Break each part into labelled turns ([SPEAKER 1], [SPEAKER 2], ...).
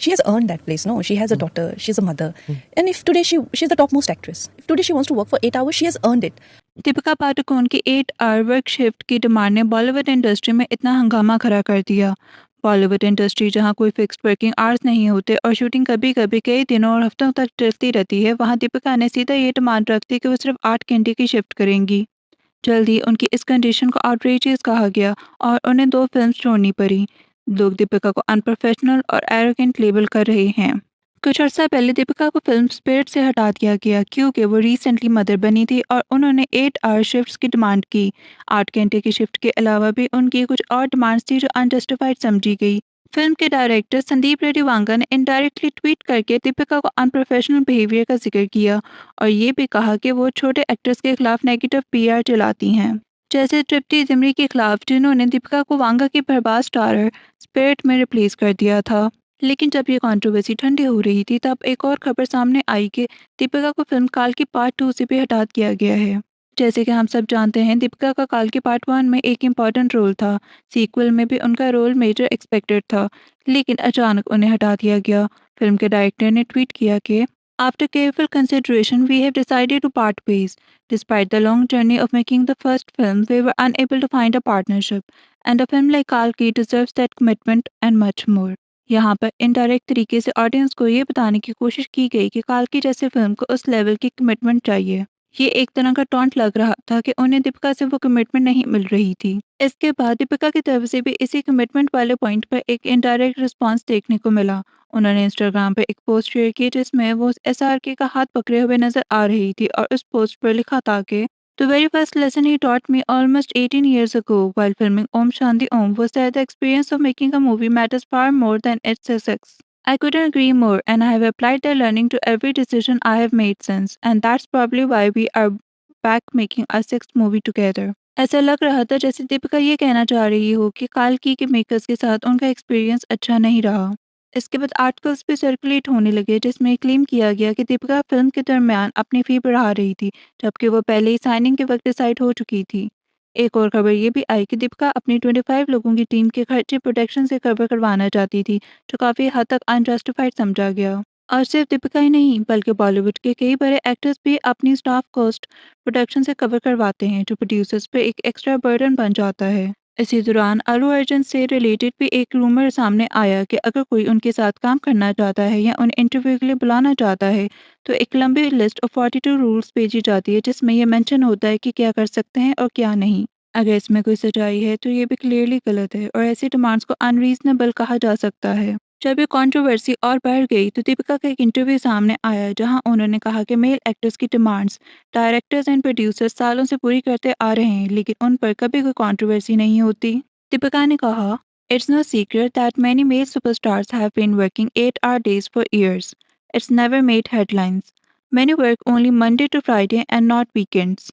[SPEAKER 1] She has earned that place. No, she has a daughter. She's a mother. And if today she's the topmost actress. If today she wants to work for 8 hours, she has earned it.
[SPEAKER 2] Deepika Padukone की 8 our work shift की demand ने Bollywood industry में इतना हंगामा खड़ा कर दिया। Bollywood industry जहां कोई फिक्स्ड वर्किंग आवर्स नहीं होते और शूटिंग कभी कभी कई दिनों और हफ्तों तक चलती रहती है, वहां दीपिका ने सीधा ये डिमांड रख दी कि वो सिर्फ 8 घंटे की शिफ्ट करेंगी। जल्द ही उनकी इस कंडीशन को आउटरेजियस कहा गया और उन्हें 2 फिल्म्स छोड़नी पड़ी। लोग दीपिका को अनप्रोफेशनल और एरोगेंट लेबल कर रहे हैं। कुछ अर्सा पहले दीपिका को फिल्म स्पिरिट से हटा दिया गया क्योंकि वो रिसेंटली मदर बनी थी और उन्होंने 8 आवर शिफ्ट्स की डिमांड की। 8 घंटे की शिफ्ट के अलावा भी उनकी कुछ और डिमांड्स थी जो अनजस्टिफाइड समझी गई। फिल्म के डायरेक्टर संदीप रेड्डी वांगा ने इनडायरेक्टली ट्वीट करके दीपिका को अनप्रोफेशनल बिहेवियर का जिक्र किया और ये भी कहा कि वो छोटे एक्टर्स के खिलाफ नेगेटिव पीआर चलाती हैं, जैसे तृप्ति जिमरी के खिलाफ, जिन्होंने दीपिका को वांगा की बर्बाद स्टारर स्पिरिट में रिप्लेस कर दिया था। लेकिन जब ये कंट्रोवर्सी ठंडी हो रही थी, तब एक और खबर सामने आई कि दीपिका को फिल्म काल की पार्ट 2 से भी हटा दिया गया है। जैसे कि हम सब जानते हैं, दीपिका का काल की पार्ट 1 में एक इम्पॉर्टेंट रोल था। सीक्वल में भी उनका रोल मेजर एक्सपेक्टेड था, लेकिन अचानक उन्हें हटा दिया गया। फिल्म के डायरेक्टर ने ट्वीट किया कि after careful consideration we have decided to part ways. Despite the long journey of making the first film, we were unable to find a partnership, and a film like Kalki deserves that commitment and much more. यहाँ पर indirect तरीके से audience को ये बताने की कोशिश की गई कि काल्की जैसे फिल्म को उस लेवल की कमिटमेंट चाहिए। ये एक तरह का टॉन्ट लग रहा था कि उन्हें दीपिका से वो कमिटमेंट नहीं मिल रही थी। इसके बाद दीपिका की तरफ से भी इसी कमिटमेंट वाले पॉइंट पर एक इनडायरेक्ट रिस्पांस देखने को मिला। उन्होंने इंस्टाग्राम पर एक पोस्ट शेयर की जिसमें वो एसआरके का हाथ पकड़े हुए नजर आ रही थी और उस पोस्ट पर लिखा था कि The very first lesson he taught me almost 18 years ago while filming Om Shanti Om was that the experience of making a movie matters far more than its success. I couldn't agree more, and I have applied that learning to every decision I have made since, and that's probably why we are back making our 6th movie together. ऐसा लग रहा था जैसे दीपिका ये कहना चाह रही हो कि काल्की के मेकर्स के साथ उनका एक्सपीरियंस अच्छा नहीं रहा। इसके बाद आर्टिकल्स भी सर्कुलेट होने लगे जिसमें क्लेम किया गया कि दीपिका फिल्म के दरमियान अपनी फी बढ़ा रही थी, जबकि वो पहले ही साइनिंग के वक्त डिसाइड हो चुकी थी। एक और खबर ये भी आई कि दीपिका अपनी 25 लोगों की टीम के खर्चे प्रोडक्शन से कवर करवाना चाहती थी, जो काफ़ी हद तक अनजस्टिफाइड समझा गया। और सिर्फ दीपिका ही नहीं, बल्कि बॉलीवुड के कई बड़े एक्टर्स भी अपनी स्टाफ कॉस्ट प्रोडक्शन से कवर करवाते हैं, जो प्रोड्यूसर्स पे एक एक्स्ट्रा बर्डन बन जाता है। इसी दौरान अल्लू अर्जुन से रिलेटेड भी एक रूमर सामने आया कि अगर कोई उनके साथ काम करना चाहता है या उन्हें इंटरव्यू के लिए बुलाना चाहता है, तो एक लंबी लिस्ट ऑफ 42 रूल्स भेजी जाती है जिसमें यह मेंशन होता है कि क्या कर सकते हैं और क्या नहीं। अगर इसमें कोई सच्चाई है तो ये भी क्लियरली गलत है और ऐसी डिमांड्स को अनरीजनेबल कहा जा सकता है। जब ये कंट्रोवर्सी और बढ़ गई तो दीपिका का एक इंटरव्यू सामने आया जहां उन्होंने कहा कि मेल एक्टर्स की डिमांड्स डायरेक्टर्स एंड प्रोड्यूसर्स सालों से पूरी करते आ रहे हैं, लेकिन उन पर कभी कोई कंट्रोवर्सी नहीं होती। दीपिका ने कहा, it's no secret that many male superstars have been working 8 hour days for years. It's never made headlines. Many work only Monday to Friday and not weekends.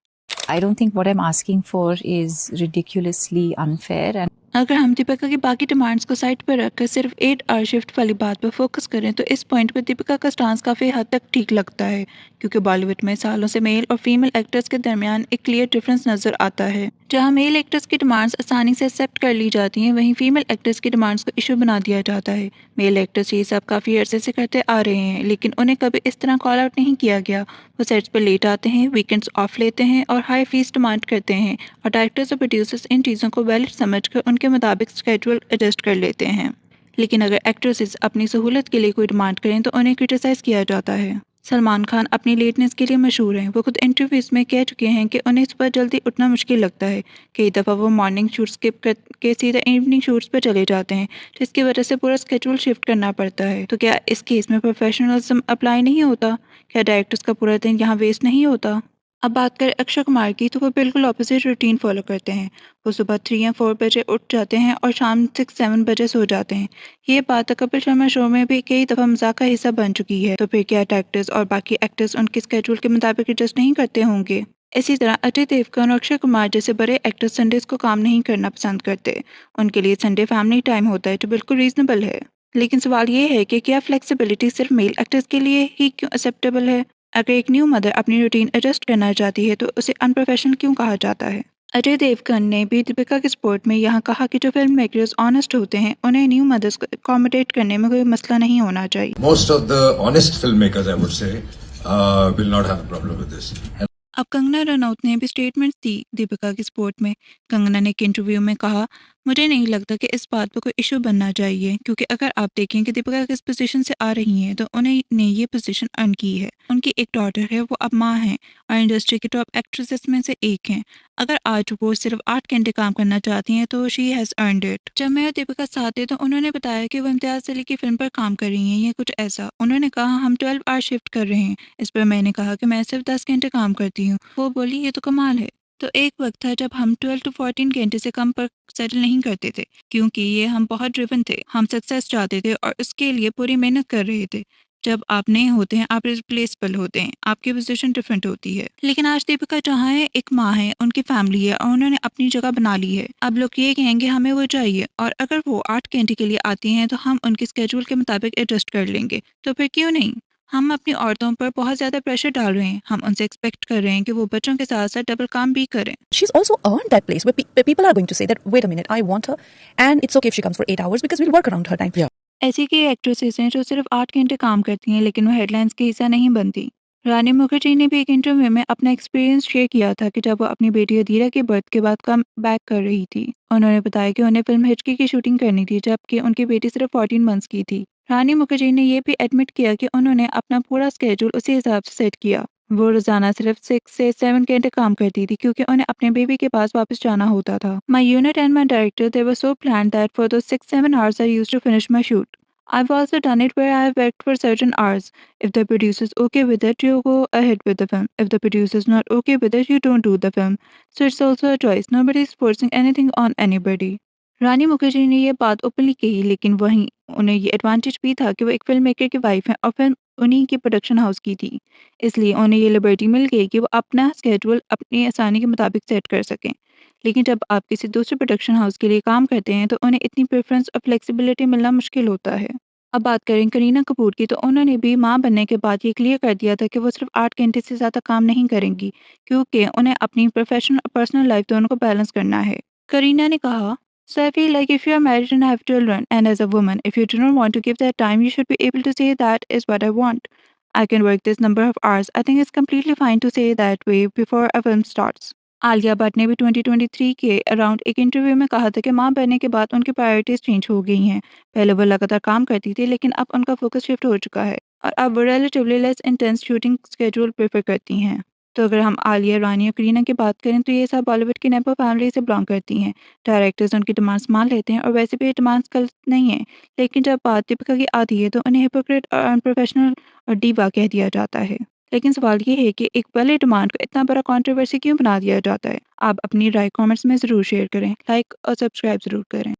[SPEAKER 3] I don't think what I'm asking for is ridiculously unfair, and
[SPEAKER 2] अगर हम दीपिका की बाकी demands को side पर रखकर सिर्फ 8 hour shift वाली बात पर फोकस करें तो इस पॉइंट पर दीपिका का स्टांस काफ़ी हद तक ठीक लगता है, क्योंकि बॉलीवुड में सालों से मेल और फीमेल एक्टर्स के दरमियान एक क्लियर डिफरेंस नजर आता है। जहां मेल एक्टर्स की डिमांड्स आसानी से एक्सेप्ट कर ली जाती हैं, वहीं फीमेल एक्टर्स की डिमांड्स को इशू बना दिया जाता है। मेल एक्टर्स ये सब काफ़ी अरसे से करते आ रहे हैं, लेकिन उन्हें कभी इस तरह कॉल आउट नहीं किया गया। वो सेट्स पर लेट आते हैं, वीकेंड्स ऑफ लेते हैं और हाई फीस डिमांड करते हैं, और डायरेक्टर्स और प्रोड्यूसर्स इन चीज़ों को वैलिड समझकर उनके मुताबिक स्केड्यूल एडजस्ट कर लेते हैं। लेकिन अगर एक्ट्रेसेस अपनी सहूलत के लिए कोई डिमांड करें तो उन्हें क्रिटिसाइज़ किया जाता है। सलमान खान अपनी लेटनेस के लिए मशहूर हैं। वो खुद इंटरव्यूज़ में कह चुके हैं कि उन्हें सुबह जल्दी उठना मुश्किल लगता है। कई दफ़ा वो मॉर्निंग शूट स्किप करके सीधा इवनिंग शूट्स पर चले जाते हैं, जिसकी वजह से पूरा स्केड्यूल शिफ्ट करना पड़ता है। तो क्या इस केस में प्रोफेशनलिज्म अप्लाई नहीं होता? क्या डायरेक्टर्स का पूरा दिन यहाँ वेस्ट नहीं होता? अब बात करें अक्षय कुमार की, तो वो बिल्कुल ऑपोजिट रूटीन फॉलो करते हैं। वो सुबह 3 या 4 बजे उठ जाते हैं और शाम 6-7 बजे सो जाते हैं। ये बात कपिल शर्मा शो में भी कई दफ़ा मजाक का हिस्सा बन चुकी है। तो फिर क्या डायरेक्टर्स और बाकी एक्टर्स उनके स्केड्यूल के मुताबिक एडजस्ट नहीं करते होंगे? इसी तरह अजय देवगन और अक्षय कुमार जैसे बड़े एक्टर्स संडेज को काम नहीं करना पसंद करते। उनके लिए संडे फैमिली टाइम होता है, जो बिल्कुल रीजनेबल है। लेकिन सवाल ये है कि क्या फ्लेक्सिबिलिटी सिर्फ मेल एक्टर्स के लिए ही क्यों एक्सेप्टेबल है? अगर एक न्यू मदर अपनी रूटीन एडजस्ट करना चाहती है तो उसे अनप्रोफेशनल क्यों कहा जाता है? अजय देवगन ने भी दीपिका के सपोर्ट में यहाँ कहा कि जो फिल्म मेकर्स ऑनेस्ट होते हैं उन्हें न्यू मदर्स को अकोमोडेट करने में कोई मसला नहीं होना चाहिए।
[SPEAKER 4] Most of the honest filmmakers, I would say, will not have a problem with this.
[SPEAKER 2] अब कंगना रनौत ने भी स्टेटमेंट दी दीपिका की सपोर्ट में। कंगना ने एक इंटरव्यू में कहा, मुझे नहीं लगता कि इस बात पर कोई इशू बनना चाहिए, क्योंकि अगर आप देखें कि दीपिका किस पोजीशन से आ रही हैं तो उन्हें ने ये पोजीशन अर्न की है। उनकी एक डॉटर है, वो अब माँ हैं और इंडस्ट्री की टॉप एक्ट्रेसेस में से एक हैं। अगर आज वो सिर्फ 8 घंटे काम करना चाहती हैं तो शी हैज़ अर्नड इट। जब मैं और दीपिका साथ थे तो उन्होंने बताया कि वो इम्तियाज़ अली की फिल्म पर काम कर रही हैं या कुछ ऐसा। उन्होंने कहा हम 12 आवर शिफ्ट कर रहे हैं। इस पर मैंने कहा कि मैं सिर्फ 10 घंटे काम करती हूँ। वो बोली ये तो कमाल है। तो एक वक्त था जब हम 12 to 14 घंटे से कम पर सेटल नहीं करते थे, क्योंकि ये हम बहुत ड्रिवन थे। हम सक्सेस चाहते थे और उसके लिए पूरी मेहनत कर रहे थे। जब आप नए होते हैं आप रिप्लेसेबल होते हैं, आपकी पोजीशन डिफरेंट होती है। लेकिन आज दीपिका जहाँ है, एक माँ है, उनकी फैमिली है और उन्होंने अपनी जगह बना ली है। अब लोग ये कहेंगे हमें वो चाहिए, और अगर वो 8 घंटे के लिए आती हैं तो हम उनके स्केड्यूल के मुताबिक एडजस्ट कर लेंगे। तो फिर क्यों नहीं? हम अपनी औरतों पर बहुत ज़्यादा प्रेशर डाल रहे हैं। हम उनसे एक्सपेक्ट कर रहे हैं कि वो बच्चों के साथ साथ डबल काम भी करें।
[SPEAKER 1] She's also earned that place where people are going to say that, wait a minute, I want her, and it's okay if she comes for 8 hours because we'll work around her time. Yeah.
[SPEAKER 2] ऐसी कई actresses हैं जो सिर्फ 8 घंटे काम करती हैं, लेकिन वो हेडलाइंस के हिस्सा नहीं बनती। रानी मुखर्जी ने भी एक इंटरव्यू में अपना एक्सपीरियंस शेयर किया था कि जब वो अपनी बेटी अधीरा के बर्थ के बाद कम बैक कर रही थी। उन्होंने बताया कि उन्हें फिल्म हिचकी की शूटिंग करनी थी, जबकि उनकी बेटी सिर्फ 14 मंथ्स की थी। रानी मुखर्जी ने यह भी एडमिट किया कि उन्होंने अपना पूरा स्केड्यूल उसी हिसाब से सेट किया। वो रोजाना सिर्फ 6 से 7 घंटे काम करती थी, क्योंकि उन्हें अपने बेबी के पास वापस जाना होता था। My unit and my director they were so planned that for those 6-7 hours I used to finish my shoot. I've also done it where I've worked for certain hours. If the producer's okay with it, you go ahead with the film. If the producer's not okay with it, you don't do the film. So it's also a choice. Nobody's forcing anything on anybody. रानी मुखर्जी ने ये बात openly कही, लेकिन वहीं उन्हें ये advantage भी था कि वो एक फिल्म मेकर की वाइफ हैं और फिल्म उन्हीं की प्रोडक्शन हाउस की थी। इसलिए उन्हें ये लिबर्टी मिल गई कि वो अपना स्केड्यूल अपनी आसानी के मुताबिक सेट कर सकें। लेकिन जब आप किसी दूसरे प्रोडक्शन हाउस के लिए काम करते हैं तो उन्हें इतनी प्रेफरेंस और फ्लेक्सिबिलिटी मिलना मुश्किल होता है। अब बात करें करीना कपूर की, तो उन्होंने भी माँ बनने के बाद ये क्लियर कर दिया था कि वो सिर्फ 8 घंटे से ज़्यादा काम नहीं करेंगी, क्योंकि उन्हें अपनी प्रोफेशनल और पर्सनल लाइफ दोनों को बैलेंस करना है। करीना ने कहा, So I feel like if you are married and have children, and as a woman, if you do not want to give that time, you should be able to say that is what I want. I can work this number of hours. I think it's completely fine to say that way before a film starts. Alia Bhatt ने भी 2023 के around एक interview में कहा था कि मां बनने के बाद उनकी प्रायोरिटीज चेंज हो गई हैं। पहले वो लगातार काम करती थी, लेकिन अब उनका फोकस शिफ्ट हो चुका है और अब वो relatively less intense shooting schedule prefer करती हैं। तो अगर हम आलिया, रानी और करीना की बात करें तो ये सब बॉलीवुड की नेपो फैमिली से बिलोंग करती हैं। डायरेक्टर्स उनकी डिमांड्स मान लेते हैं और वैसे भी ये डिमांड्स गलत नहीं है, लेकिन जब बात दीपिका की आती है तो उन्हें हिपोक्रेट और अनप्रोफेशनल और डीवा कह दिया जाता है। लेकिन सवाल ये है कि एक पहले डिमांड को इतना बड़ा कंट्रोवर्सी क्यों बना दिया जाता है? आप अपनी राय कमेंट्स में ज़रूर शेयर करें, लाइक और सब्सक्राइब ज़रूर करें।